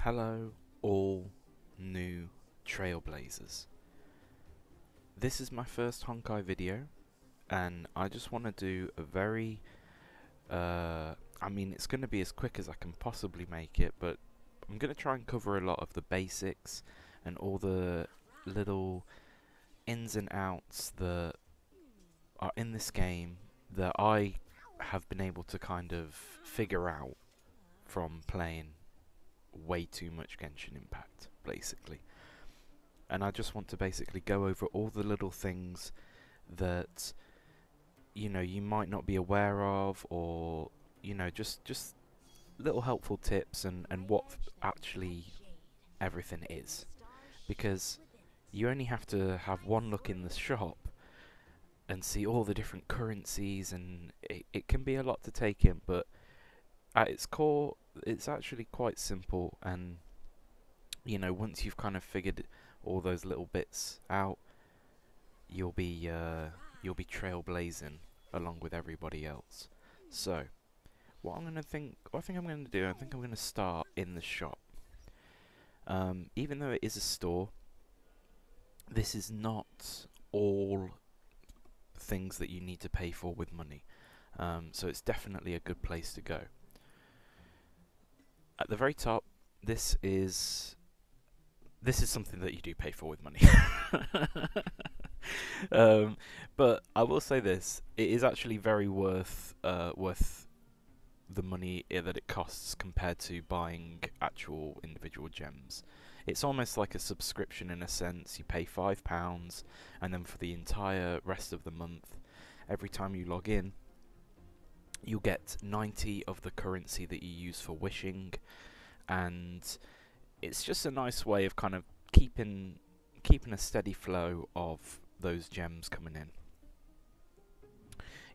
Hello, all new trailblazers. This is my first Honkai video, and I just want to do a very, it's going to be as quick as I can possibly make it, but I'm going to try and cover a lot of the basics and all the little ins and outs that are in this game that I have been able to kind of figure out from playing way too much Genshin Impact, basically. And I just want to basically go over all the little things that you might not be aware of, or just little helpful tips and what actually everything is, because you only have to have one look in the shop and see all the different currencies, and it can be a lot to take in, but at its core it's actually quite simple. And once you've kind of figured all those little bits out, you'll be trailblazing along with everybody else. So what I think I'm going to do, I think I'm going to start in the shop. Even though it is a store, this is not all things that you need to pay for with money. So it's definitely a good place to go. At the very top, this is something that you do pay for with money. But I will say this: it is actually very worth the money that it costs compared to buying actual individual gems. It's almost like a subscription in a sense. You pay £5, and then for the entire rest of the month, every time you log in, you'll get 90 of the currency that you use for wishing, and it's just a nice way of kind of keeping a steady flow of those gems coming in.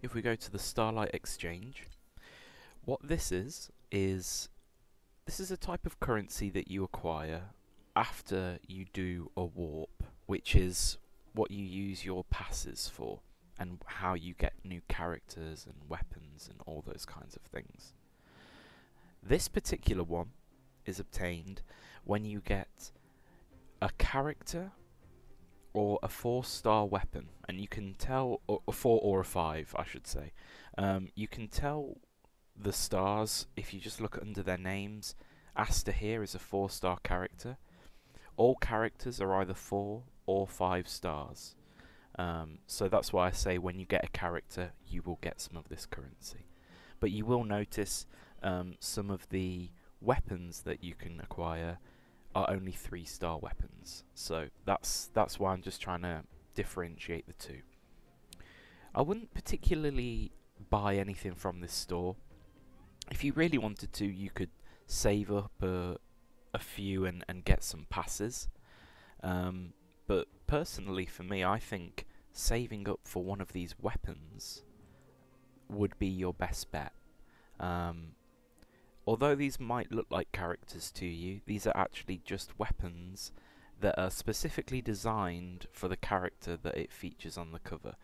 If we go to the Starlight Exchange, what this is a type of currency that you acquire after you do a warp, which is what you use your passes for, and how you get new characters and weapons and all those kinds of things. This particular one is obtained when you get a character or a 4-star weapon, and you can tell, or a 4 or a 5 I should say. You can tell the stars if you just look under their names. Astor here is a 4-star character. All characters are either 4 or 5 stars. So that's why I say when you get a character, you will get some of this currency. But you will notice some of the weapons that you can acquire are only 3-star weapons. So that's why I'm just trying to differentiate the two. I wouldn't particularly buy anything from this store. If you really wanted to, you could save up a few and get some passes. But personally, for me, I think saving up for one of these weapons would be your best bet. Although these might look like characters to you, these are actually just weapons that are specifically designed for the character that it features on the cover.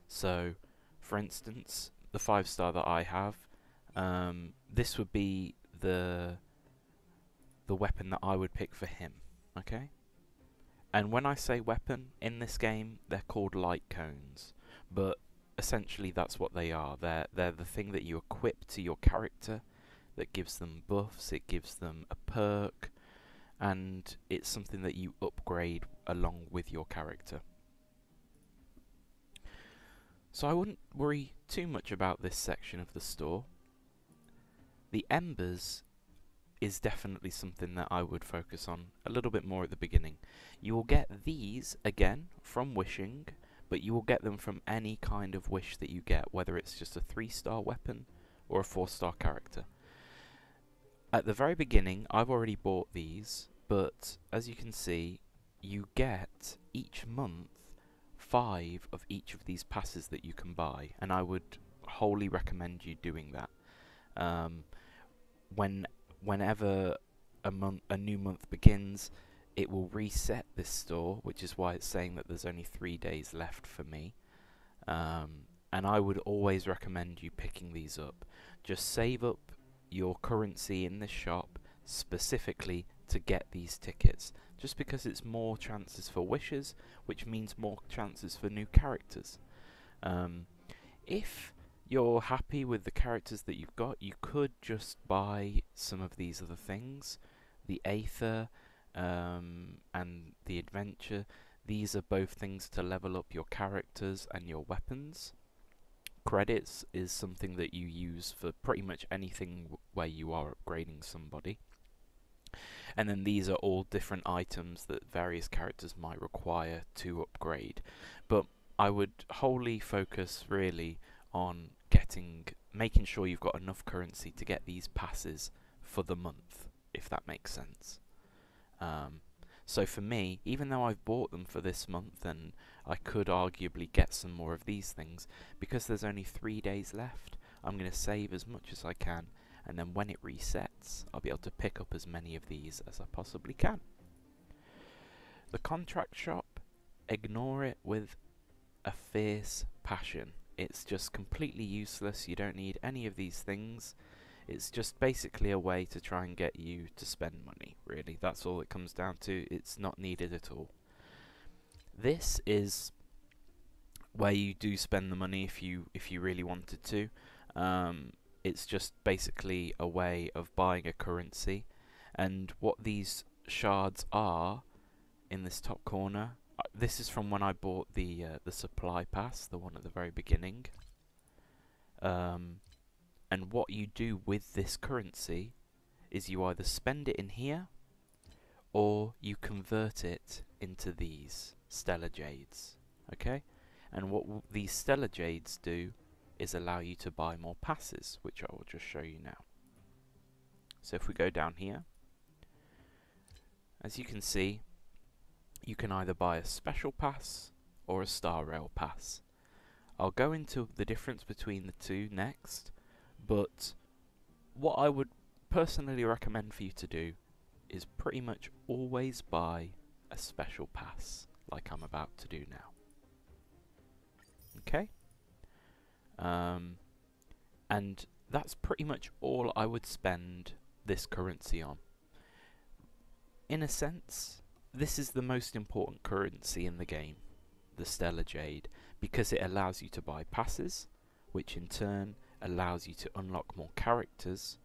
So, for instance, the 5-star that I have, this would be the weapon that I would pick for him. Okay? And when I say weapon, in this game, they're called light cones. But essentially that's what they are. They're the thing that you equip to your character that gives them buffs, it gives them a perk, and it's something that you upgrade along with your character. So I wouldn't worry too much about this section of the store. The embers is definitely something that I would focus on a little bit more at the beginning. You will get these again from wishing, but you will get them from any kind of wish that you get, whether it's just a 3-star weapon or a 4-star character. At the very beginning, I've already bought these, but as you can see, you get each month 5 of each of these passes that you can buy, and I would wholly recommend you doing that. Whenever a new month begins, it will reset this store, which is why it's saying that there's only 3 days left for me. And I would always recommend you picking these up. Just save up your currency in this shop specifically to get these tickets, just because it's more chances for wishes, which means more chances for new characters. If you're happy with the characters that you've got, you could just buy some of these other things. The Aether and the Adventure. These are both things to level up your characters and your weapons. Credits is something that you use for pretty much anything where you are upgrading somebody. And then these are all different items that various characters might require to upgrade. But I would wholly focus really on making sure you've got enough currency to get these passes for the month, if that makes sense. So for me, even though I've bought them for this month, and I could arguably get some more of these things, because there's only 3 days left, I'm going to save as much as I can, and then when it resets, I'll be able to pick up as many of these as I possibly can. The contract shop, ignore it with a fierce passion. It's just completely useless. You don't need any of these things. It's just basically a way to try and get you to spend money, really. That's all it comes down to. It's not needed at all. This is where you do spend the money if you really wanted to. It's just basically a way of buying a currency. And what these shards are in this top corner, this is from when I bought the supply pass, the one at the very beginning. And what you do with this currency is you either spend it in here, or you convert it into these stellar jades. Okay? And what these stellar jades do is allow you to buy more passes, which I will just show you now. So if we go down here, as you can see, you can either buy a special pass or a Star Rail pass. I'll go into the difference between the two next, but what I would personally recommend for you to do is pretty much always buy a special pass, like I'm about to do now. Okay? And that's pretty much all I would spend this currency on. In a sense, this is the most important currency in the game, the Stellar Jade, because it allows you to buy passes, which in turn allows you to unlock more characters,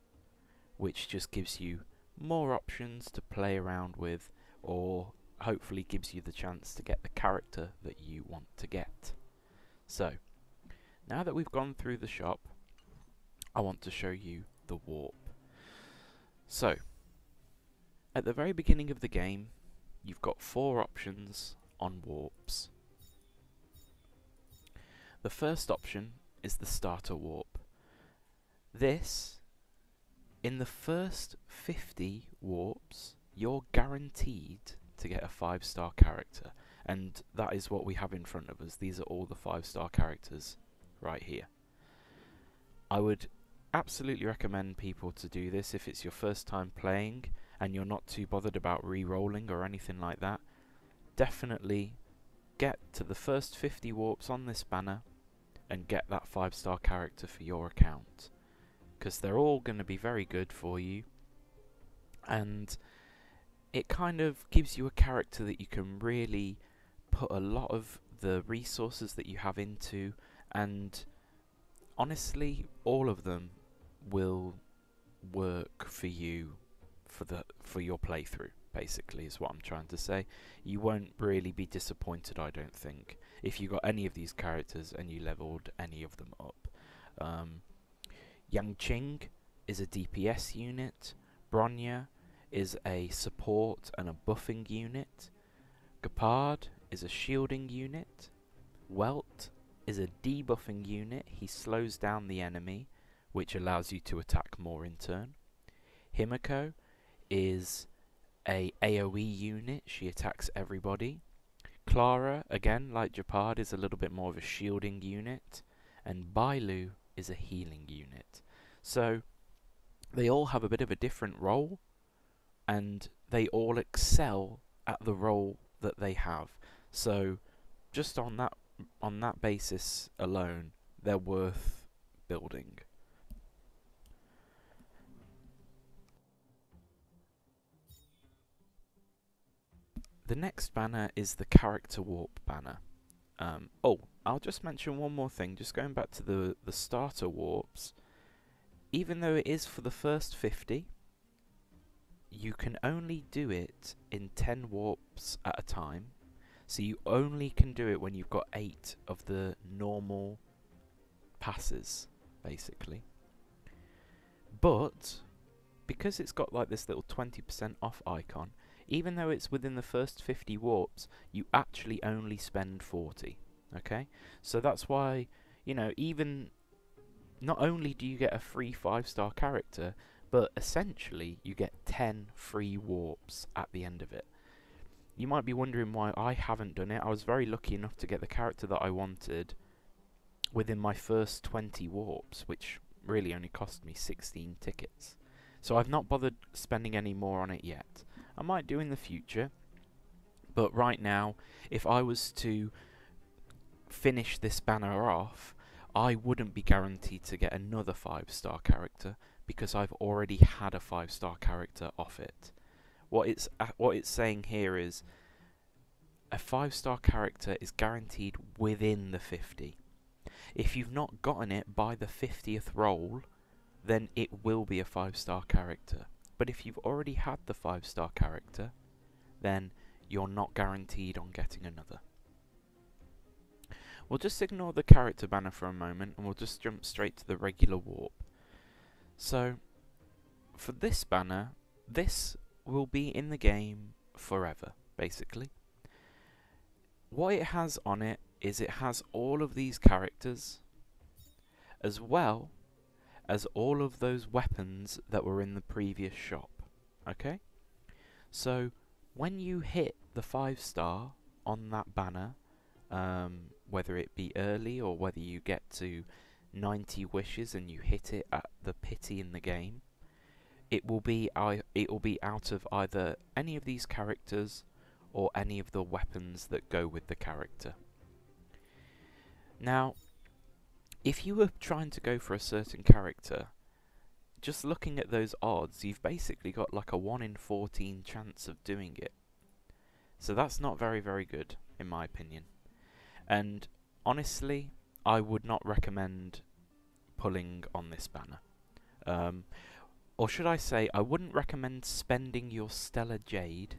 which just gives you more options to play around with, or hopefully gives you the chance to get the character that you want to get. So, now that we've gone through the shop, I want to show you the warp. So, at the very beginning of the game, you've got 4 options on warps. The first option is the starter warp. This, in the first 50 warps, you're guaranteed to get a 5-star character, and that is what we have in front of us. These are all the 5-star characters right here. I would absolutely recommend people to do this if it's your first time playing and you're not too bothered about re-rolling or anything like that. Definitely get to the first 50 warps on this banner and get that 5-star character for your account, because they're all going to be very good for you, and it kind of gives you a character that you can really put a lot of the resources that you have into, and honestly all of them will work for you for your playthrough, basically, is what I'm trying to say. You won't really be disappointed, I don't think, if you got any of these characters and you leveled any of them up. Yang Qing is a DPS unit, Bronya is a support and a buffing unit, Gepard is a shielding unit, Welt is a debuffing unit, he slows down the enemy, which allows you to attack more in turn. Himiko is a AoE unit, she attacks everybody. Clara, again, like Gepard, is a little bit more of a shielding unit, and Bailu is a healing unit. So they all have a bit of a different role, and they all excel at the role that they have. So just on that basis alone, they're worth building. The next banner is the character warp banner. Oh, I'll just mention one more thing, just going back to the starter warps. Even though it is for the first 50, you can only do it in 10 warps at a time. So you only can do it when you've got 8 of the normal passes, basically. But because it's got like this little 20% off icon, even though it's within the first 50 warps, you actually only spend 40. Okay? So that's why, you know, even not only do you get a free 5-star character, but essentially you get 10 free warps at the end of it. You might be wondering why I haven't done it. I was very lucky enough to get the character that I wanted within my first 20 warps, which really only cost me 16 tickets. So I've not bothered spending any more on it yet. I might do in the future, but right now, if I was to finish this banner off, I wouldn't be guaranteed to get another 5-star character because I've already had a 5-star character off it. What it's saying here is a 5-star character is guaranteed within the 50. If you've not gotten it by the 50th roll, then it will be a 5-star character. But if you've already had the 5-star character, then you're not guaranteed on getting another. We'll just ignore the character banner for a moment and we'll just jump straight to the regular warp. So, for this banner, this will be in the game forever, basically. What it has on it is it has all of these characters, as well as all of those weapons that were in the previous shop. Okay? So, when you hit the 5-star on that banner, whether it be early or whether you get to 90 wishes and you hit it at the pity in the game, it will be out of either any of these characters or any of the weapons that go with the character. Now, if you were trying to go for a certain character, just looking at those odds, you've basically got like a 1 in 14 chance of doing it. So that's not very, very good, in my opinion. And honestly, I would not recommend pulling on this banner. Or should I say, I wouldn't recommend spending your Stellar Jade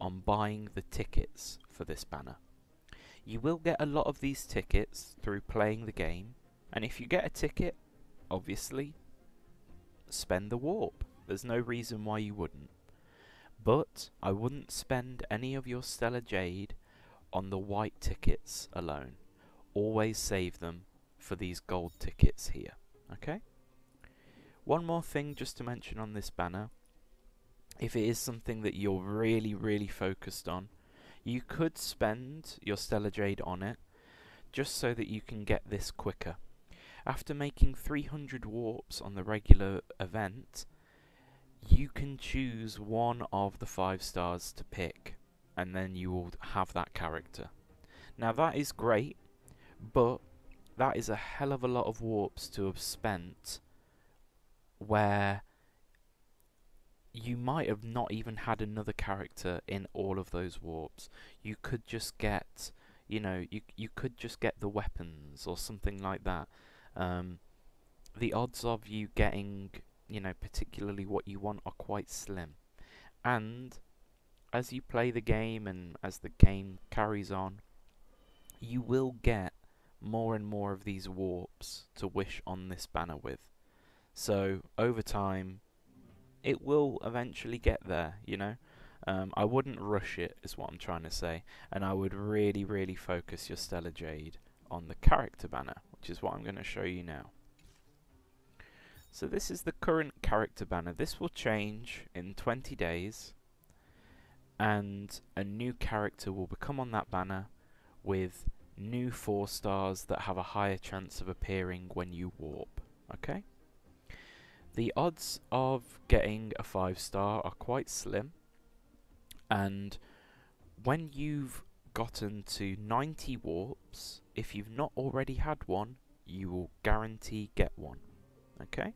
on buying the tickets for this banner. You will get a lot of these tickets through playing the game, and if you get a ticket, obviously, spend the warp. There's no reason why you wouldn't. But I wouldn't spend any of your Stellar Jade on the white tickets alone. Always save them for these gold tickets here. Okay? One more thing just to mention on this banner. If it is something that you're really, really focused on, you could spend your Stellar Jade on it, just so that you can get this quicker. After making 300 warps on the regular event, you can choose one of the 5-stars to pick, and then you will have that character. Now that is great, but that is a hell of a lot of warps to have spent where you might have not even had another character in all of those warps. You could just get, you know, you could just get the weapons or something like that. The odds of you getting, you know, particularly what you want are quite slim. And as you play the game and as the game carries on, you will get more and more of these warps to wish on this banner with. So over time, it will eventually get there, you know. I wouldn't rush it, is what I'm trying to say, and I would really, really focus your Stellar Jade on the character banner, which is what I'm going to show you now. So this is the current character banner. This will change in 20 days, and a new character will become on that banner with new 4-stars that have a higher chance of appearing when you warp. Okay? The odds of getting a 5-star are quite slim, and when you've gotten to 90 warps, if you've not already had one, you will guarantee get one. Okay?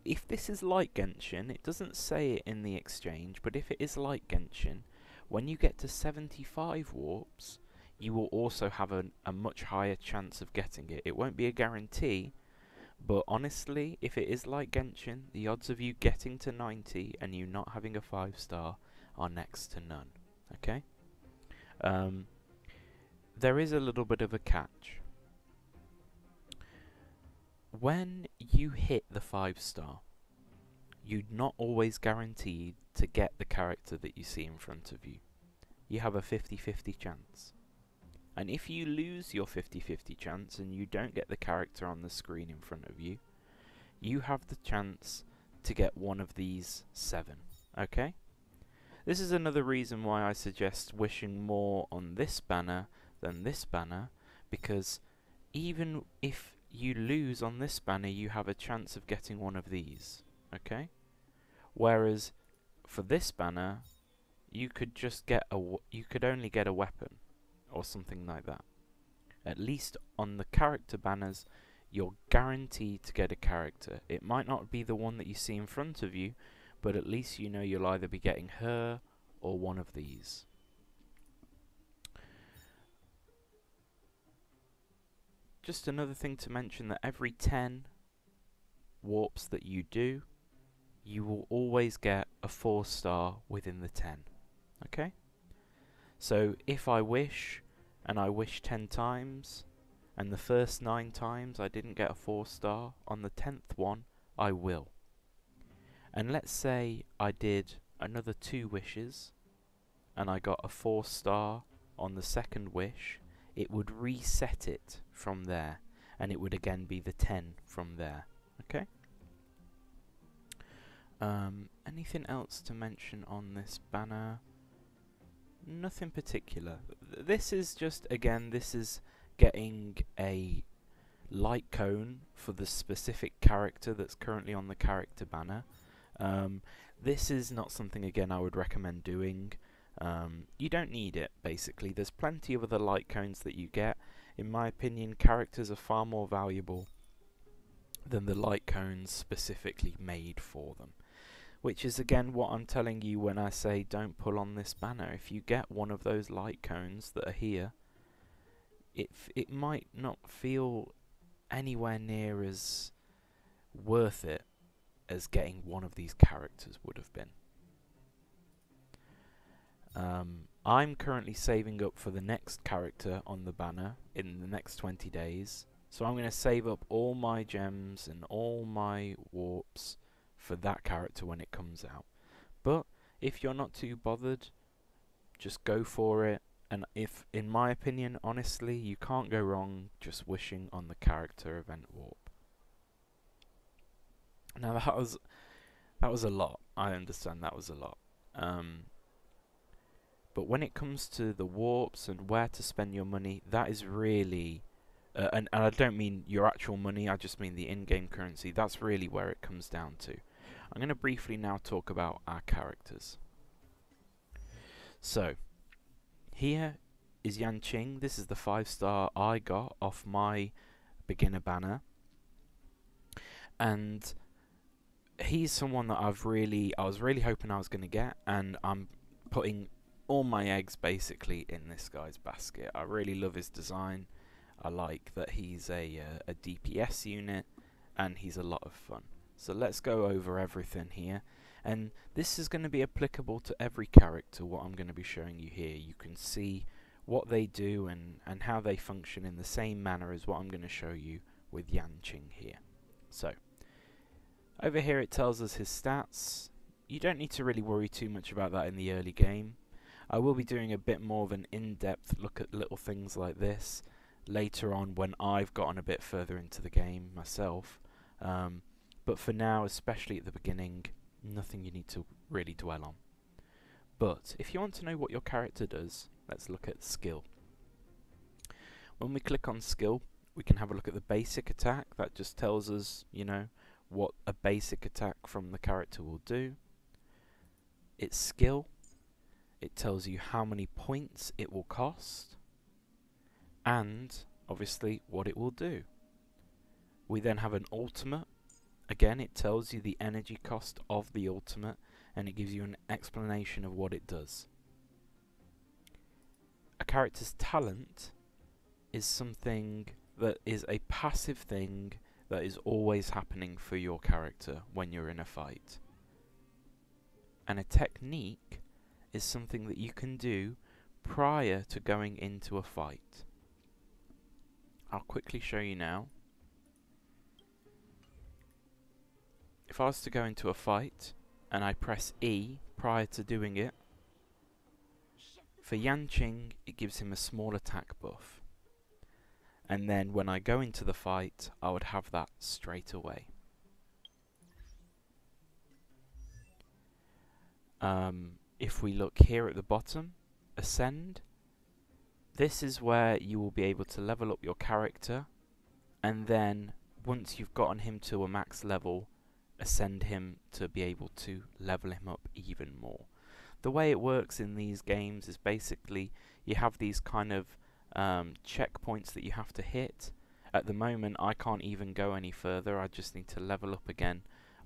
if this is like Genshin, it doesn't say it in the exchange, but if it is like Genshin, when you get to 75 warps, you will also have a much higher chance of getting it. It won't be a guarantee, but honestly, if it is like Genshin, the odds of you getting to 90 and you not having a 5-star are next to none. Okay? There is a little bit of a catch. When you hit the 5-star, you're not always guaranteed to get the character that you see in front of you. You have a 50-50 chance. And if you lose your 50-50 chance and you don't get the character on the screen in front of you, you have the chance to get one of these 7. Okay? This is another reason why I suggest wishing more on this banner than this banner, because even if you lose on this banner, you have a chance of getting one of these. Okay? Whereas for this banner, you could just get you could only get a weapon or something like that. At least on the character banners, you're guaranteed to get a character. It might not be the one that you see in front of you, but at least you know you'll either be getting her or one of these. Just another thing to mention, that every 10 warps that you do, you will always get a 4-star within the 10. Okay? So if I wish, and I wish 10 times, and the first 9 times I didn't get a 4-star, on the 10th one, I will. And let's say I did another 2 wishes, and I got a 4-star on the second wish, it would reset it from there, and it would again be the 10 from there. Okay? Anything else to mention on this banner? Nothing particular. This is just, again, this is getting a light cone for the specific character that's currently on the character banner. This is not something, again, I would recommend doing. You don't need it, basically. There's plenty of other light cones that you get. In my opinion, characters are far more valuable than the light cones specifically made for them. Which is, again, what I'm telling you when I say don't pull on this banner. If you get one of those light cones that are here, it might not feel anywhere near as worth it as getting one of these characters would have been. I'm currently saving up for the next character on the banner in the next 20 days. So I'm going to save up all my gems and all my warps for that character when it comes out. But if you're not too bothered, just go for it. And if, in my opinion, honestly, you can't go wrong just wishing on the character event warp. Now that was a lot. I understand that was a lot. But when it comes to the warps and where to spend your money, that is really, and I don't mean your actual money, I just mean the in-game currency. That's really where it comes down to. I'm going to briefly now talk about our characters. So, here is Yanqing. This is the 5-star I got off my beginner banner. And he's someone that I was really hoping I was going to get, and I'm putting all my eggs basically in this guy's basket. I really love his design. I like that he's a DPS unit, and he's a lot of fun. So let's go over everything here, and this is going to be applicable to every character, what I'm going to be showing you here. You can see what they do and how they function in the same manner as what I'm going to show you with Yanqing here. So, over here it tells us his stats. You don't need to really worry too much about that in the early game. I will be doing a bit more of an in-depth look at little things like this later on when I've gotten a bit further into the game myself. But for now, especially at the beginning, nothing you need to really dwell on. But if you want to know what your character does, let's look at skill. When we click on skill, we can have a look at the basic attack. That just tells us, you know, what a basic attack from the character will do. Its skill, it tells you how many points it will cost, and obviously what it will do. We then have an ultimate, Again, it tells you the energy cost of the ultimate, and it gives you an explanation of what it does. A character's talent is something that is a passive thing that is always happening for your character when you're in a fight. And a technique is something that you can do prior to going into a fight. I'll quickly show you now. If I was to go into a fight and I press E prior to doing it, for Yanqing it gives him a small attack buff. And then when I go into the fight, I would have that straight away. If we look here at the bottom, Ascend, this is where you will be able to level up your character, and then once you've gotten him to a max level, ascend him to be able to level him up even more. The way it works in these games is basically you have these kind of checkpoints that you have to hit. At the moment I can't even go any further. I just need to level up again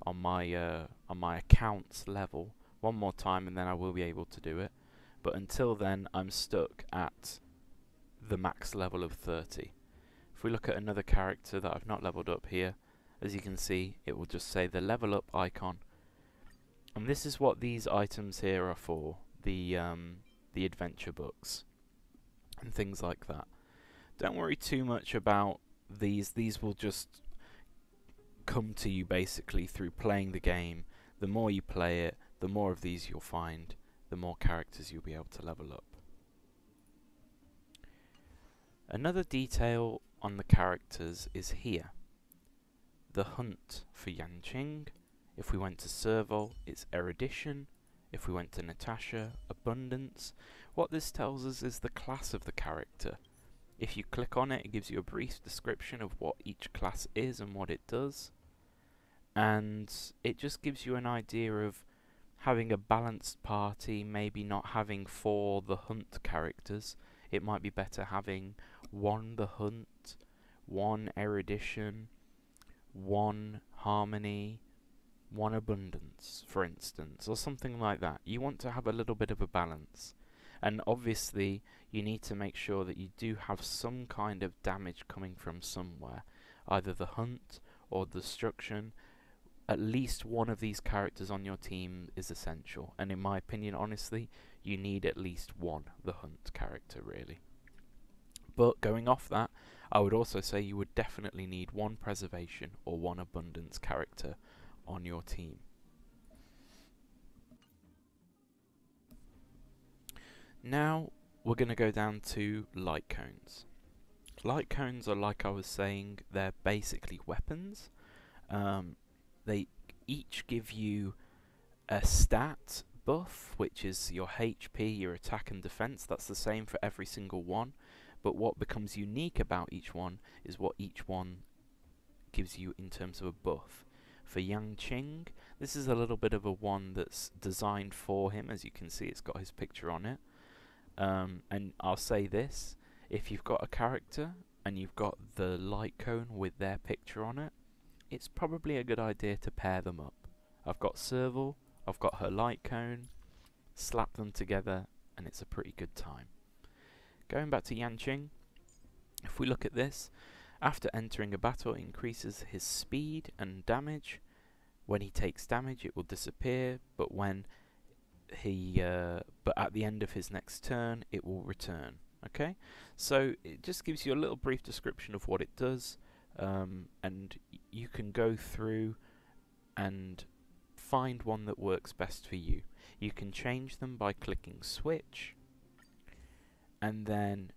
on my account's level one more time, and then I will be able to do it. But until then I'm stuck at the max level of 30. If we look at another character that I've not leveled up here, as you can see, it will just say the level up icon. And this is what these items here are for, the adventure books and things like that. Don't worry too much about these. These will just come to you basically through playing the game. The more you play it, the more of these you'll find, the more characters you'll be able to level up. Another detail on the characters is here. The hunt for Yanqing. If we went to Serval, it's erudition. If we went to Natasha, abundance. What this tells us is the class of the character. If you click on it, it gives you a brief description of what each class is and what it does. And it just gives you an idea of having a balanced party, maybe not having 4 the hunt characters. It might be better having 1 the hunt, 1 erudition, 1 harmony, 1 abundance, for instance, or something like that. You want to have a little bit of a balance. And obviously, you need to make sure that you do have some kind of damage coming from somewhere. Either the hunt or destruction. At least one of these characters on your team is essential. And in my opinion, honestly, you need at least 1 the hunt character, really. But going off that, I would also say you would definitely need 1 preservation or 1 abundance character on your team. Now we're going to go down to light cones. Light cones are, like I was saying, they're basically weapons. They each give you a stat buff, which is your HP, your attack and defense. That's the same for every single one. But what becomes unique about each one is what each one gives you in terms of a buff. For Yanqing, this is a little bit of a one that's designed for him. As you can see, it's got his picture on it. And I'll say this, if you've got a character and you've got the light cone with their picture on it, it's probably a good idea to pair them up. I've got Serval, I've got her light cone, slap them together, and it's a pretty good time. Going back to Yanqing, if we look at this, after entering a battle, it increases his speed and damage. When he takes damage, it will disappear, but but at the end of his next turn, it will return. Okay, so it just gives you a little brief description of what it does, and you can go through and find one that works best for you. You can change them by clicking switch, and then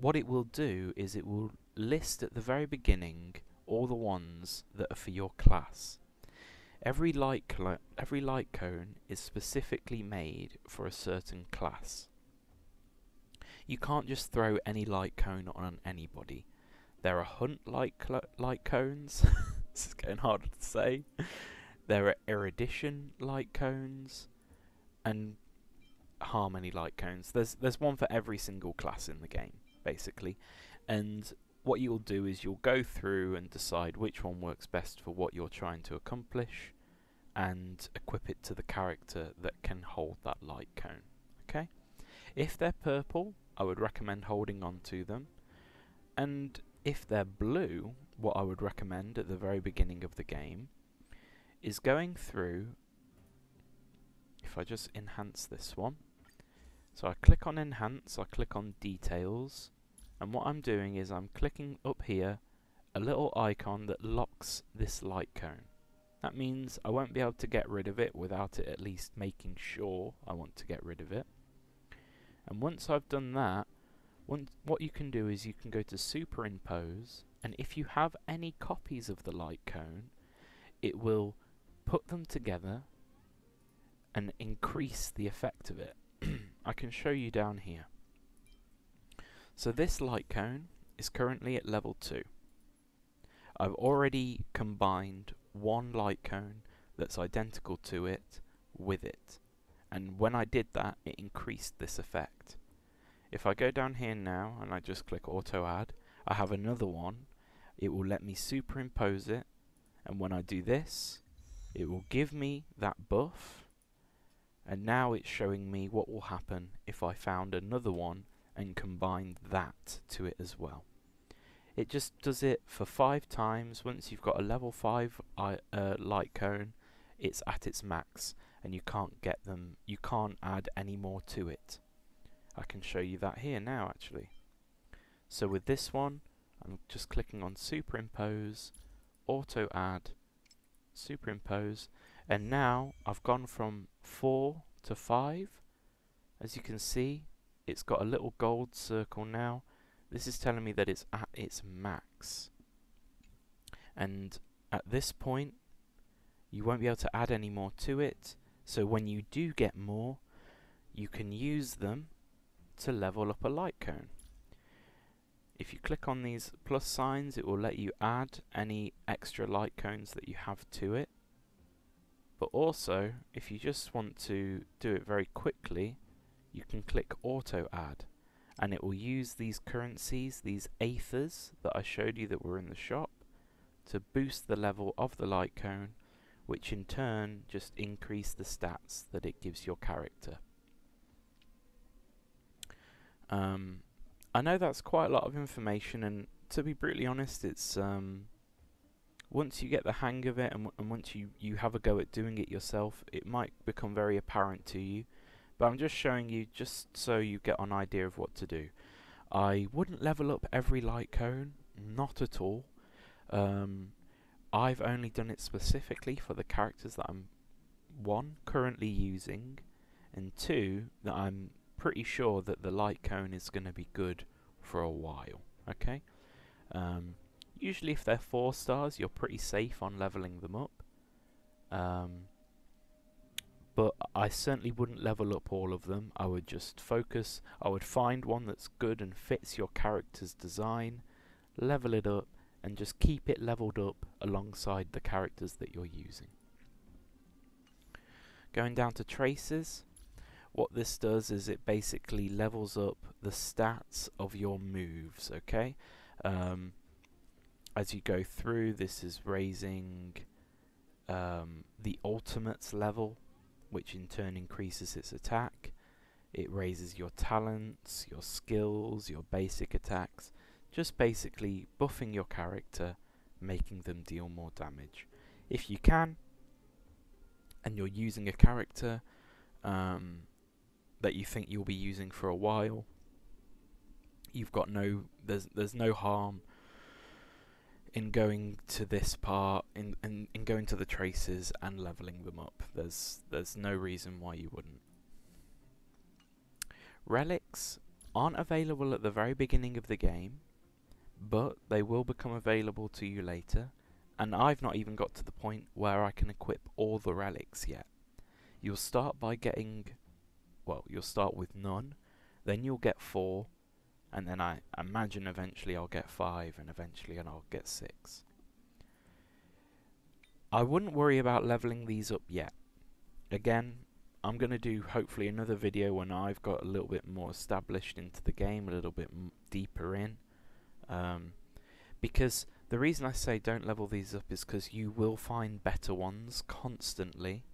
what it will do is it will list at the very beginning all the ones that are for your class. Every light cone is specifically made for a certain class. You can't just throw any light cone on anybody. There are hunt light cones. This is getting harder to say. There are erudition light cones and harmony light cones. There's one for every single class in the game, basically. And what you'll do is you'll go through and decide which one works best for what you're trying to accomplish, and equip it to the character that can hold that light cone. Okay? If they're purple, I would recommend holding on to them, and if they're blue, what I would recommend at the very beginning of the game is going through. If I just enhance this one, so I click on enhance, I click on details, and what I'm doing is I'm clicking up here a little icon that locks this light cone. That means I won't be able to get rid of it without it at least making sure I want to get rid of it. And once I've done that, what you can do is you can go to superimpose, and if you have any copies of the light cone, it will put them together and increase the effect of it. I can show you down here. So this light cone is currently at level 2. I've already combined one light cone that's identical to it with it, and when I did that, it increased this effect. If I go down here now and I just click auto add, I have another one. It will let me superimpose it, and when I do this, it will give me that buff, and now it's showing me what will happen if I found another one and combined that to it as well. It just does it for 5 times. Once you've got a level 5 light cone, it's at its max, and you can't get them, you can't add any more to it. I can show you that here now actually. So with this one, I'm just clicking on superimpose, auto add, superimpose, and now I've gone from 4 to 5. As you can see, it's got a little gold circle now. This is telling me that it's at its max, and at this point you won't be able to add any more to it, so when you do get more, you can use them to level up a light cone. If you click on these plus signs, it will let you add any extra light cones that you have to it, but also if you just want to do it very quickly, you can click auto add, and it will use these currencies, these aethers that I showed you that were in the shop, to boost the level of the light cone, which in turn just increase the stats that it gives your character. I know that's quite a lot of information, and to be brutally honest, it's once you get the hang of it, and once you have a go at doing it yourself, it might become very apparent to you. But I'm just showing you just so you get an idea of what to do. I wouldn't level up every light cone, not at all. I've only done it specifically for the characters that I'm, 1, currently using, and 2, that I'm pretty sure that the light cone is going to be good for a while. Okay? Usually if they're 4 stars, you're pretty safe on leveling them up. But I certainly wouldn't level up all of them. I would just focus, I would find one that's good and fits your character's design, level it up, and just keep it leveled up alongside the characters that you're using. Going down to traces, what this does is it basically levels up the stats of your moves, okay? As you go through, this is raising the ultimates level, which in turn increases its attack. It raises your talents, your skills, your basic attacks, just basically buffing your character, making them deal more damage. If you can, and you're using a character that you think you'll be using for a while, you've got there's no harm in going to this part, in going to the traces and leveling them up. There's no reason why you wouldn't. Relics aren't available at the very beginning of the game, but they will become available to you later, and I've not even got to the point where I can equip all the relics yet. You'll start by getting, well, you'll start with none, then you'll get 4, and then I imagine eventually I'll get 5, and eventually I'll get 6. I wouldn't worry about leveling these up yet. Again, I'm going to do hopefully another video when I've got a little bit more established into the game, a little bit deeper in. Because the reason I say don't level these up is because you will find better ones constantly,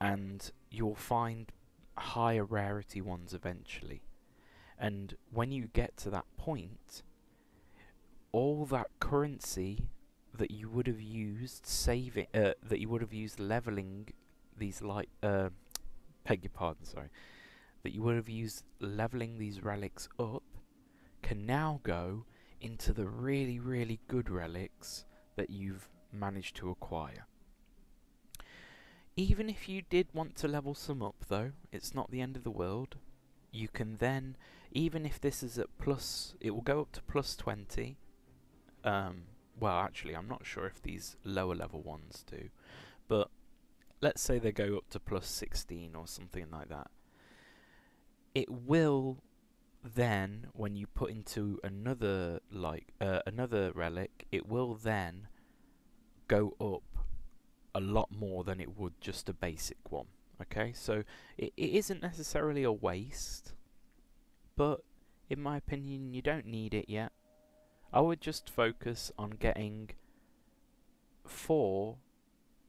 and you'll find higher rarity ones eventually. And when you get to that point, all that currency that you would have used saving, that you would have used leveling these beg your pardon, sorry, that you would have used leveling these relics up, can now go into the really, really good relics that you've managed to acquire. Even if you did want to level some up though, it's not the end of the world. You can then, even if this is at plus, it will go up to plus 20. Well, actually, I'm not sure if these lower level ones do, but let's say they go up to plus 16 or something like that. It will then, when you put into another another relic, it will then go up a lot more than it would just a basic one. Okay, so it isn't necessarily a waste, but in my opinion, you don't need it yet. I would just focus on getting 4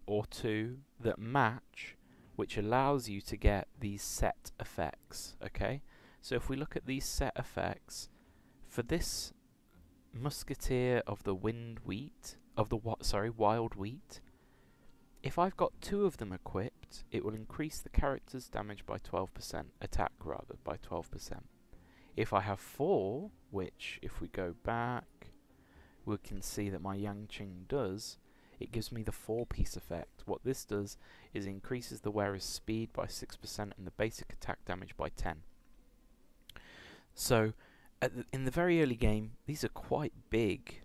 or 2 that match, which allows you to get these set effects. Okay, so if we look at these set effects for this Musketeer of the Wild Wheat, if I've got 2 of them equipped, it will increase the character's damage by 12%, attack rather, by 12%. If I have 4, which if we go back, we can see that my Yang Qing does, it gives me the 4-piece effect. What this does is increases the wearer's speed by 6% and the basic attack damage by 10. So, in the very early game, these are quite big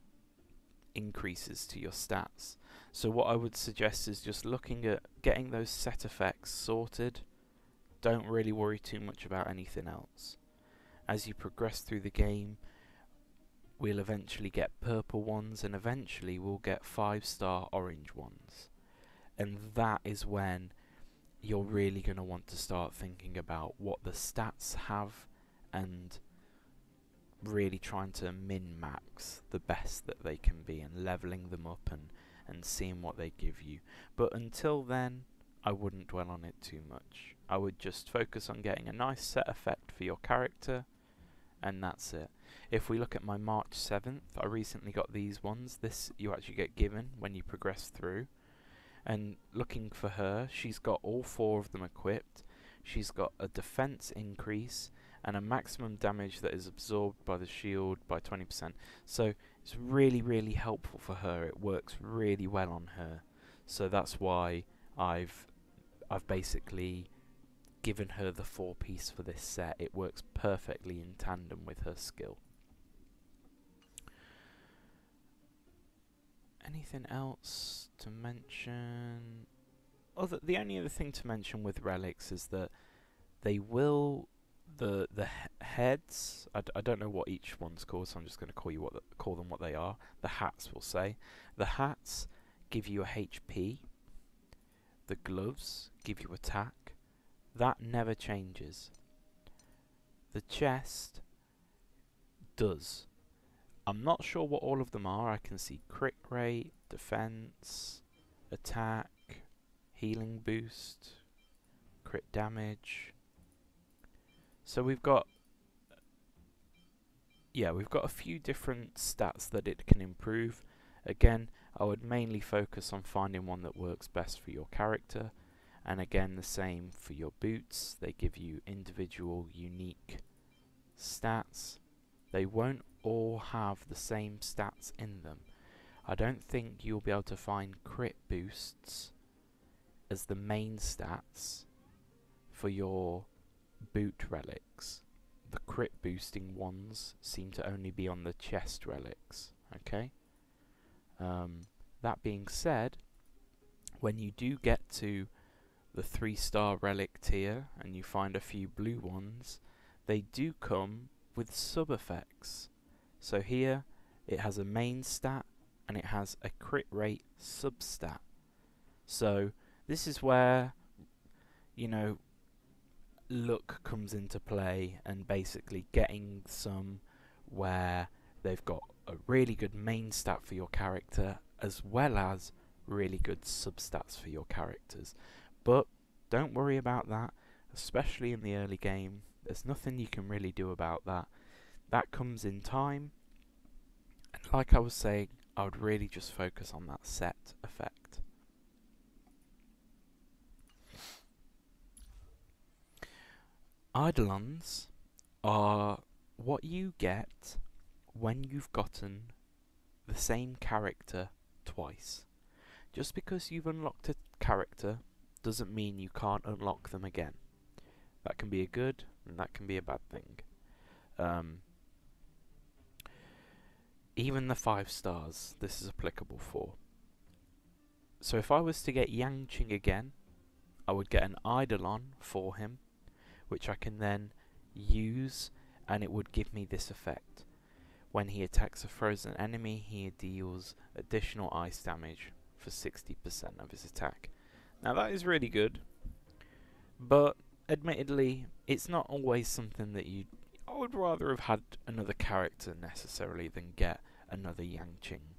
increases to your stats. So what I would suggest is just looking at getting those set effects sorted. Don't really worry too much about anything else. As you progress through the game, we'll eventually get purple ones, and eventually we'll get 5-star orange ones. And that is when you're really going to want to start thinking about what the stats have and really trying to min-max the best that they can be and leveling them up and seeing what they give you. But until then, I wouldn't dwell on it too much. I would just focus on getting a nice set effect for your character, and that's it. If we look at my March 7th, I recently got these ones. This you actually get given when you progress through. And looking for her, she's got all 4 of them equipped. She's got a defense increase and a maximum damage that is absorbed by the shield by 20%. So it's really, really helpful for her. It works really well on her. So that's why I've basically given her the 4-piece for this set. It works perfectly in tandem with her skill. Anything else to mention? The only other thing to mention with relics is that they will the heads. I don't know what each one's called, so I'm just going to call them what they are. The hats, we'll say. The hats give you a HP. The gloves give you attack. That never changes. The chest does. I'm not sure what all of them are. I can see crit rate, defense, attack, healing boost, crit damage. So we've got a few different stats that it can improve. Again, I would mainly focus on finding one that works best for your character. And again, the same for your boots. They give you individual, unique stats. They won't all have the same stats in them. I don't think you'll be able to find crit boosts as the main stats for your boot relics. The crit boosting ones seem to only be on the chest relics. Okay. That being said, when you do get to the 3-star relic tier and you find a few blue ones, they do come with sub-effects. So here it has a main stat and it has a crit rate sub-stat. So this is where, you know, luck comes into play, and basically getting some where they've got a really good main stat for your character, as well as really good substats for your characters. But don't worry about that, especially in the early game. There's nothing you can really do about that. That comes in time. And like I was saying, I would really just focus on that set effect. Idolons are what you get when you've gotten the same character twice. Just because you've unlocked a character doesn't mean you can't unlock them again. That can be a good and that can be a bad thing. Even the 5 stars this is applicable for. So if I was to get Yang Qing again, I would get an Idolon for him, which I can then use, and it would give me this effect. When he attacks a frozen enemy, he deals additional ice damage for 60% of his attack. Now that is really good, but admittedly, it's not always something that I would rather have had another character necessarily than get another Yang Qing.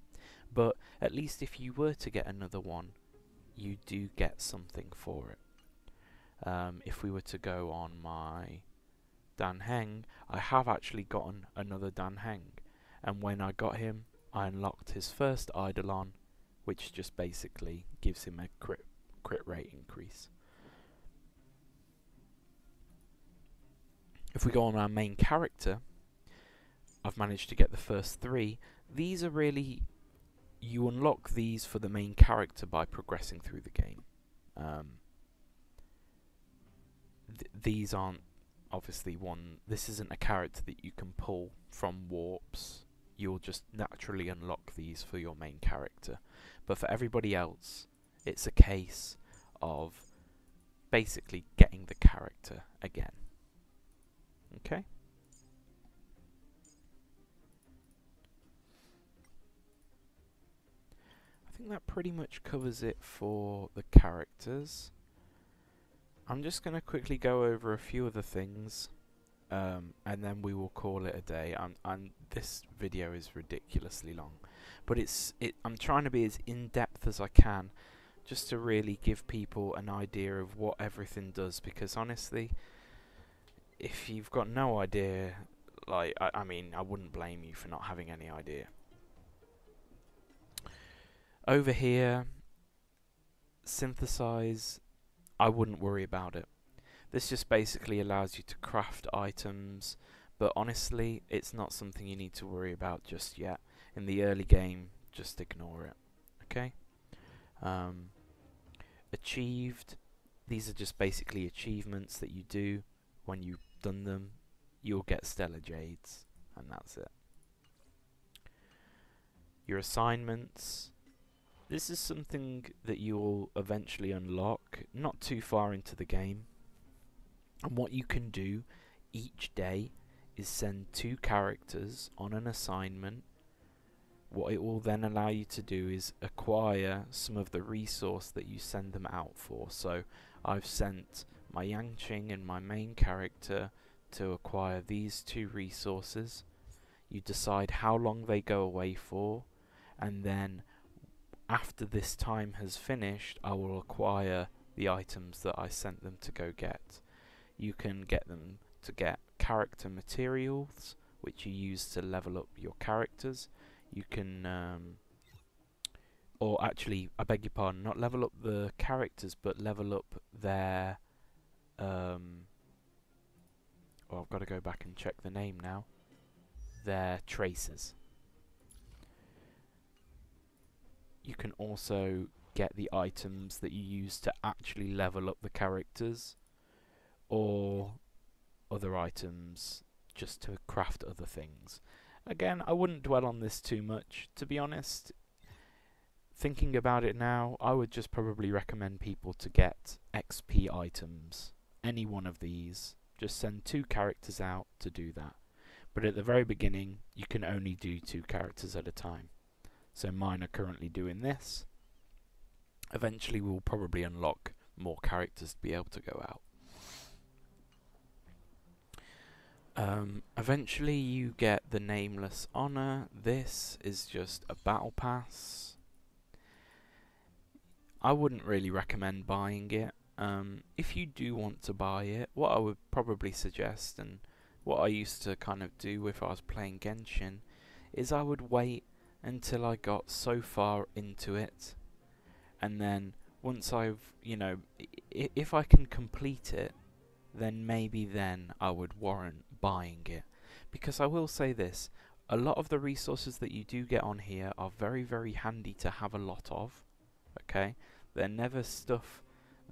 But at least if you were to get another one, you do get something for it. If we were to go on my Dan Heng, I have actually gotten another Dan Heng, and when I got him, I unlocked his first Eidolon, which just basically gives him a crit rate increase. If we go on our main character, I've managed to get the first 3. These are really, you unlock these for the main character by progressing through the game. These aren't obviously this isn't a character that you can pull from warps. You'll just naturally unlock these for your main character. But for everybody else, it's a case of basically getting the character again. Okay? I think that pretty much covers it for the characters. I'm just going to quickly go over a few other things, and then we will call it a day. This video is ridiculously long, but I'm trying to be as in-depth as I can, just to really give people an idea of what everything does, because honestly, if you've got no idea, like, I mean, I wouldn't blame you for not having any idea. Over here, synthesize, I wouldn't worry about it. This just basically allows you to craft items, but honestly, it's not something you need to worry about just yet. In the early game, just ignore it. Okay? Achieved, these are just basically achievements that you do. When you've done them, you'll get Stellar Jades, and that's it. Your assignments, this is something that you'll eventually unlock, not too far into the game. And what you can do each day is send 2 characters on an assignment. What it will then allow you to do is acquire some of the resource that you send them out for. So I've sent my Yang Qing and my main character to acquire these 2 resources. You decide how long they go away for, and then after this time has finished, I will acquire the items that I sent them to go get. You can get them to get character materials, which you use to level up your characters. You can, or actually, I beg your pardon, not level up the characters, but level up their, oh, I've got to go back and check the name now, their traces. You can also get the items that you use to actually level up the characters, or other items just to craft other things. Again, I wouldn't dwell on this too much, to be honest. Thinking about it now, I would just probably recommend people to get XP items. Any one of these. Just send 2 characters out to do that. But at the very beginning, you can only do 2 characters at a time. So mine are currently doing this. Eventually we'll probably unlock more characters to be able to go out. Eventually you get the Nameless Honor. This is just a battle pass. I wouldn't really recommend buying it. If you do want to buy it, what I would probably suggest, and what I used to kind of do if I was playing Genshin, is I would wait until I got so far into it, and then once I've, if I can complete it, then maybe then I would warrant buying it. Because I will say this, a lot of the resources that you do get on here are very, very handy to have a lot of, okay? They're never stuff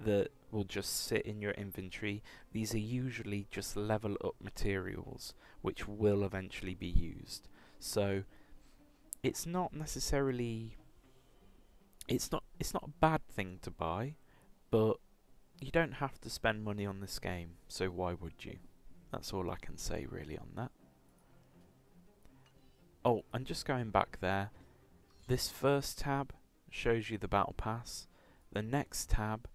that will just sit in your inventory. These are usually just level up materials which will eventually be used. So it's not necessarily, it's not a bad thing to buy, but you don't have to spend money on this game, so why would you? That's all I can say really on that. Oh, and just going back there, this first tab shows you the battle pass. The next tab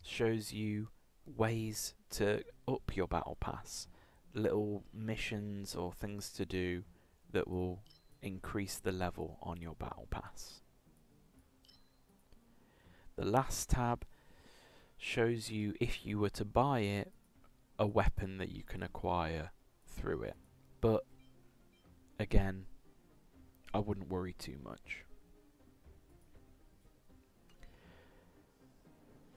shows you ways to up your battle pass, little missions or things to do that will increase the level on your battle pass. The last tab shows you, if you were to buy it, a weapon that you can acquire through it. But again, I wouldn't worry too much.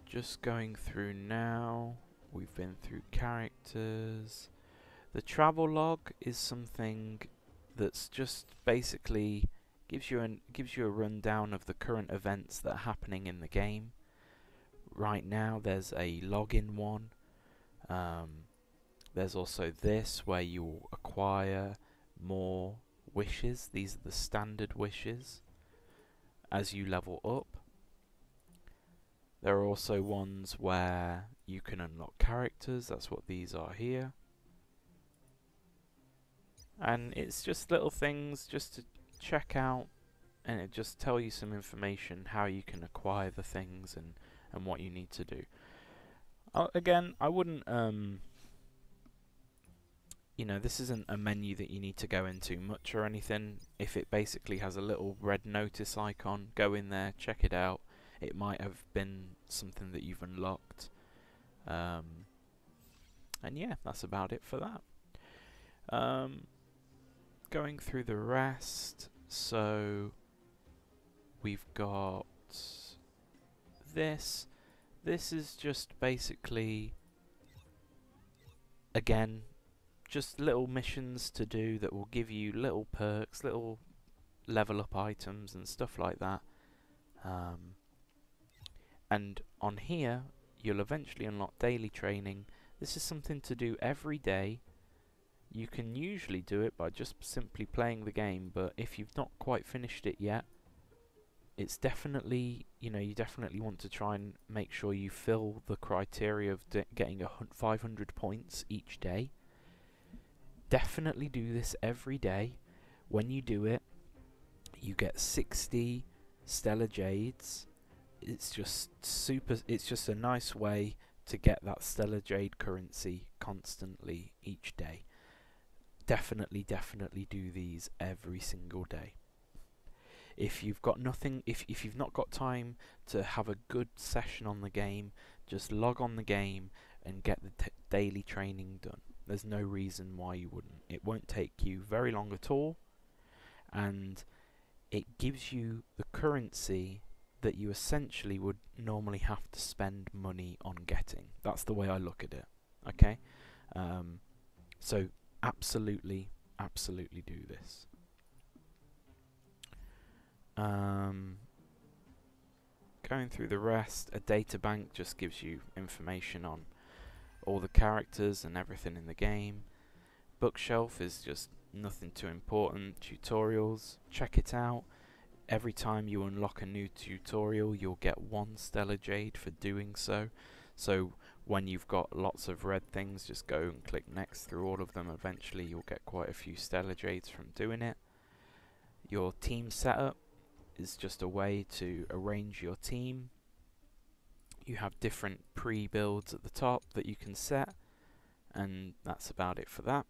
Just going through now, we've been through characters. The travel log is something that's just basically gives you a rundown of the current events that are happening in the game. Right now there's a login one. There's also this where you'll acquire more wishes. These are the standard wishes as you level up. There are also ones where you can unlock characters. That's what these are here. And it's just little things just to check out, and it just tell you some information how you can acquire the things and what you need to do. Again, I wouldn't this isn't a menu that you need to go into much or anything. If it basically has a little red notice icon, go in there, check it out. It might have been something that you've unlocked. And yeah, that's about it for that. Going through the rest, so we've got this. This is just basically, again, just little missions to do that will give you little perks, little level up items and stuff like that. And on here, you'll eventually unlock daily training. This is something to do every day. You can usually do it by just simply playing the game, but if you've not quite finished it yet, it's definitely, you definitely want to try and make sure you fill the criteria of getting 500 points each day. Definitely do this every day. When you do it, you get 60 Stellar Jades. It's just a nice way to get that Stellar Jade currency constantly each day. Definitely do these every single day. If you've got nothing, if you've not got time to have a good session on the game, just log on the game and get the daily training done. There's no reason why you wouldn't. It won't take you very long at all, and it gives you the currency that you essentially would normally have to spend money on getting. That's the way I look at it. Okay, so absolutely do this. Going through the rest, a data bank just gives you information on all the characters and everything in the game. Bookshelf is just nothing too important. Tutorials, check it out. Every time you unlock a new tutorial, you'll get 1 Stellar Jade for doing so. So when you've got lots of red things, just go and click next through all of them. Eventually you'll get quite a few Stellar Jades from doing it. Your team setup is just a way to arrange your team. You have different pre-builds at the top that you can set, and that's about it for that.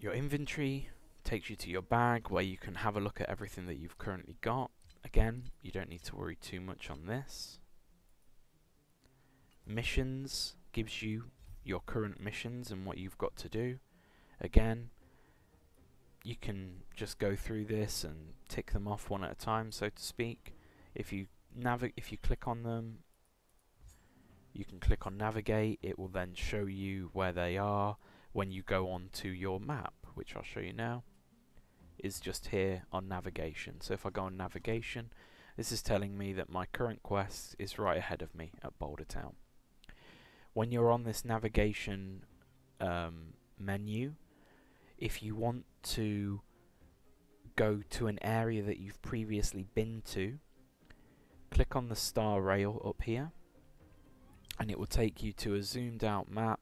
Your inventory takes you to your bag where you can have a look at everything that you've currently got. Again, you don't need to worry too much on this. Missions gives you your current missions and what you've got to do. Again, you can just go through this and tick them off one at a time, so to speak. If you click on them, you can click on navigate. It will then show you where they are when you go on to your map, which I'll show you now. Is just here on navigation. So if I go on navigation, this is telling me that my current quest is right ahead of me at Boulder Town. When you're on this navigation menu, if you want to go to an area that you've previously been to, click on the Star Rail up here, and it will take you to a zoomed out map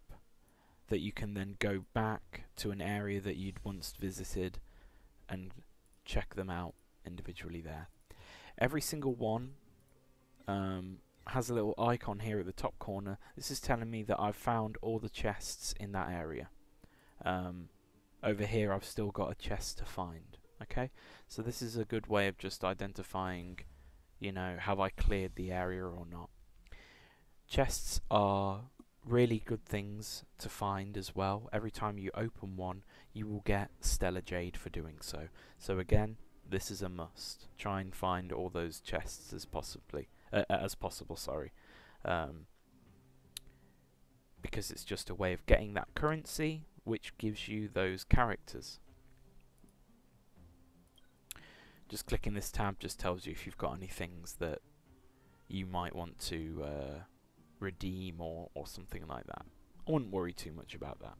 that you can then go back to an area that you'd once visited and check them out individually there. Every single one has a little icon here at the top corner. This is telling me that I've found all the chests in that area. Over here I've still got a chest to find. Okay, so this is a good way of just identifying, you know, have I cleared the area or not. Chests are really good things to find as well. Every time you open one, you will get Stellar Jade for doing so. So again, this is a must. Try and find all those chests as possible, sorry. Because it's just a way of getting that currency, which gives you those characters. Just clicking this tab just tells you if you've got any things that you might want to redeem or something like that. I wouldn't worry too much about that.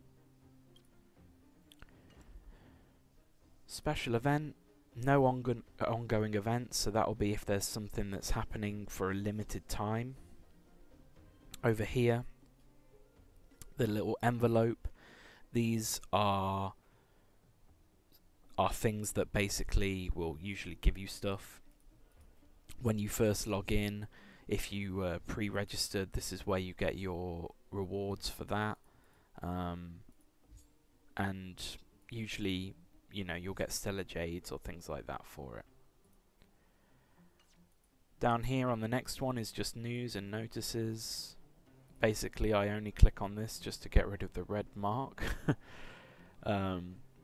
Special event, no ongoing events, so that'll be if there's something that's happening for a limited time. Over here, the little envelope, these are things that basically will usually give you stuff. When you first log in, if you pre-registered, this is where you get your rewards for that. And usually, you know, you'll get Stellar Jades or things like that for it. Down here on the next one is just news and notices. Basically, I only click on this just to get rid of the red mark.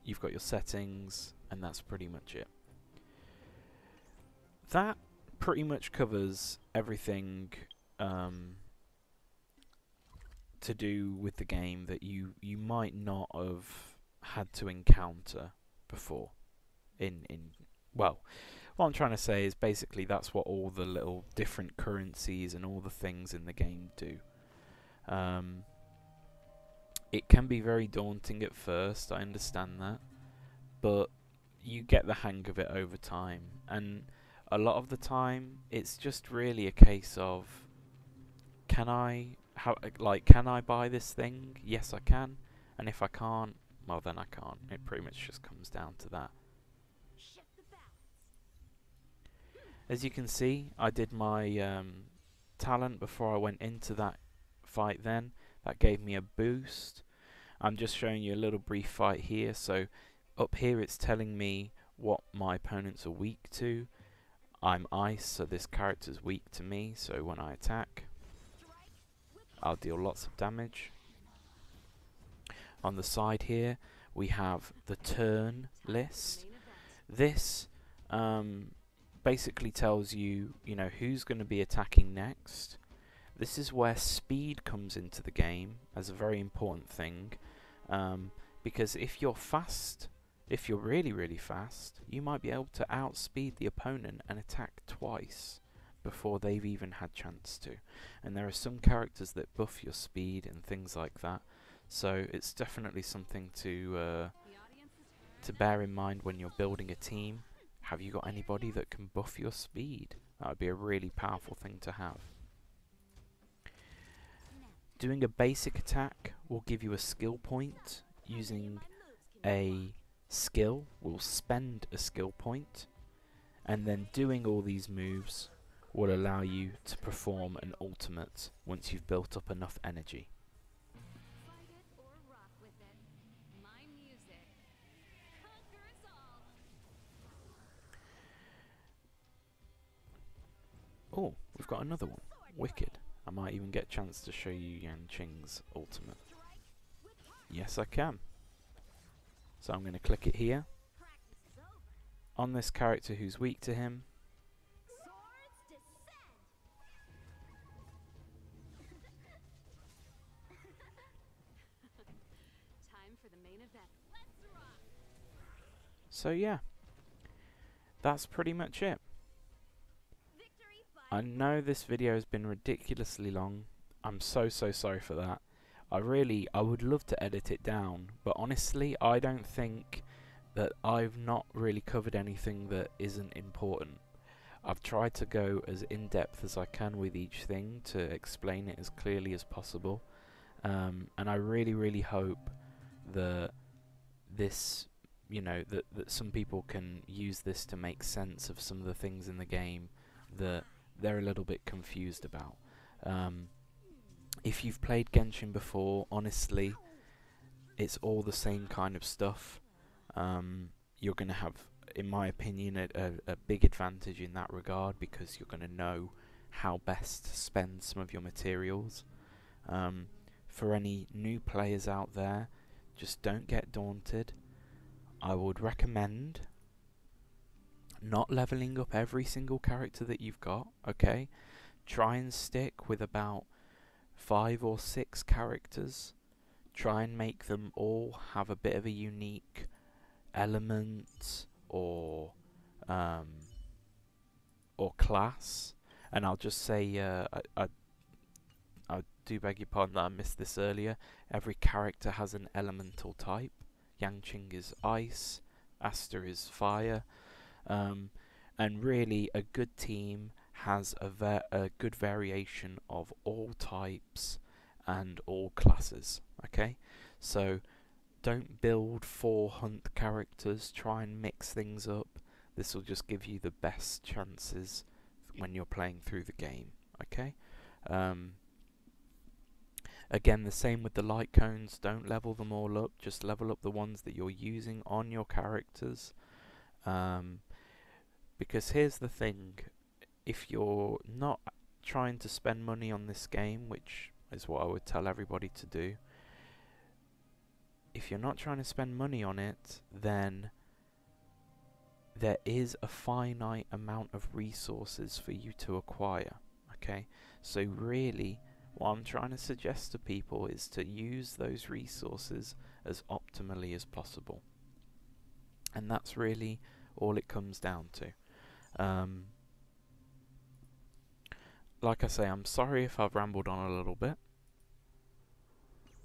You've got your settings, and that's pretty much it. That pretty much covers everything to do with the game that you might not have had to encounter before. Well, what I'm trying to say is basically that's what all the little different currencies and all the things in the game do. It can be very daunting at first, I understand that, but you get the hang of it over time, and a lot of the time it's just really a case of can I buy this thing? Yes, I can, and if I can't, well then I can't. It pretty much just comes down to that. As you can see, I did my talent before I went into that fight then. That gave me a boost. I'm just showing you a little brief fight here. So up here it's telling me what my opponents are weak to. I'm ice, so this character's weak to me, so when I attack, I'll deal lots of damage. On the side here, we have the turn list. This basically tells you, you know, who's going to be attacking next. This is where speed comes into the game as a very important thing, because if you're fast, if you're really fast, you might be able to outspeed the opponent and attack twice before they've even had chance to. And there are some characters that buff your speed and things like that, so it's definitely something to bear in mind when you're building a team. Have you got anybody that can buff your speed? That would be a really powerful thing to have. Doing a basic attack will give you a skill point. Using a skill will spend a skill point, and then doing all these moves will allow you to perform an ultimate once you've built up enough energy. Oh, we've got another one. Wicked. I might even get a chance to show you Yan Qing's ultimate. Yes, I can. So I'm going to click it here. On this character who's weak to him. So yeah, that's pretty much it. I know this video has been ridiculously long. I'm so sorry for that. I would love to edit it down, but honestly, I don't think that I've not really covered anything that isn't important. I've tried to go as in-depth as I can with each thing to explain it as clearly as possible, and I really hope that this, you know, that some people can use this to make sense of some of the things in the game that they're a little bit confused about. If you've played Genshin before, honestly, it's all the same kind of stuff. You're going to have, in my opinion, a big advantage in that regard, because you're going to know how best to spend some of your materials. For any new players out there, just don't get daunted. I would recommend not leveling up every single character that you've got, okay? Try and stick with about 5 or 6 characters. Try and make them all have a bit of a unique element or class. And I'll just say, I do beg your pardon that I missed this earlier. Every character has an elemental type. Yan Qing is ice, Astor is fire, and really a good team has a good variation of all types and all classes. Okay, so don't build 4 hunt characters, try and mix things up. This will just give you the best chances when you're playing through the game. Okay, again, the same with the light cones. Don't level them all up, just level up the ones that you're using on your characters. Because here's the thing, if you're not trying to spend money on this game, which is what I would tell everybody to do, if you're not trying to spend money on it, then there is a finite amount of resources for you to acquire. Okay, so really what I'm trying to suggest to people is to use those resources as optimally as possible, and that's really all it comes down to. Like I say, I'm sorry if I've rambled on a little bit.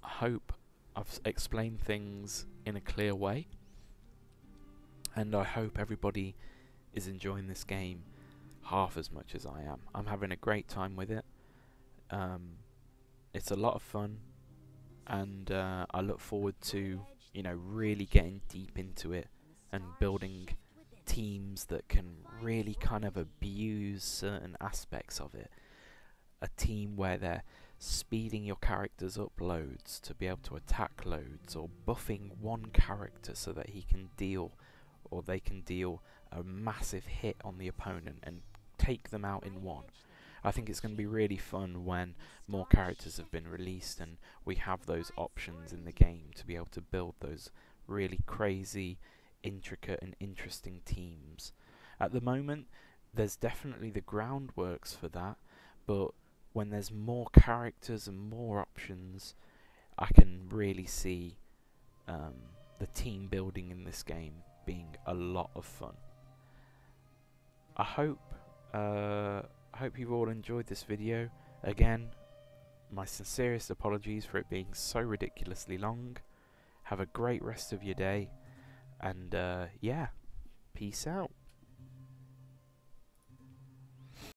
I hope I've explained things in a clear way, and I hope everybody is enjoying this game half as much as I am. I'm having a great time with it. It's a lot of fun, and I look forward to, you know, really getting deep into it and building teams that can really kind of abuse certain aspects of it. A team where they're speeding your characters up loads to be able to attack loads, or buffing one character so that he can deal, or they can deal a massive hit on the opponent and take them out in one. I think it's going to be really fun when more characters have been released and we have those options in the game to be able to build those really crazy, intricate and interesting teams. At the moment, there's definitely the groundworks for that, but when there's more characters and more options, I can really see the team building in this game being a lot of fun. I hope you've all enjoyed this video. Again, my sincerest apologies for it being so ridiculously long. Have a great rest of your day, and yeah, peace out.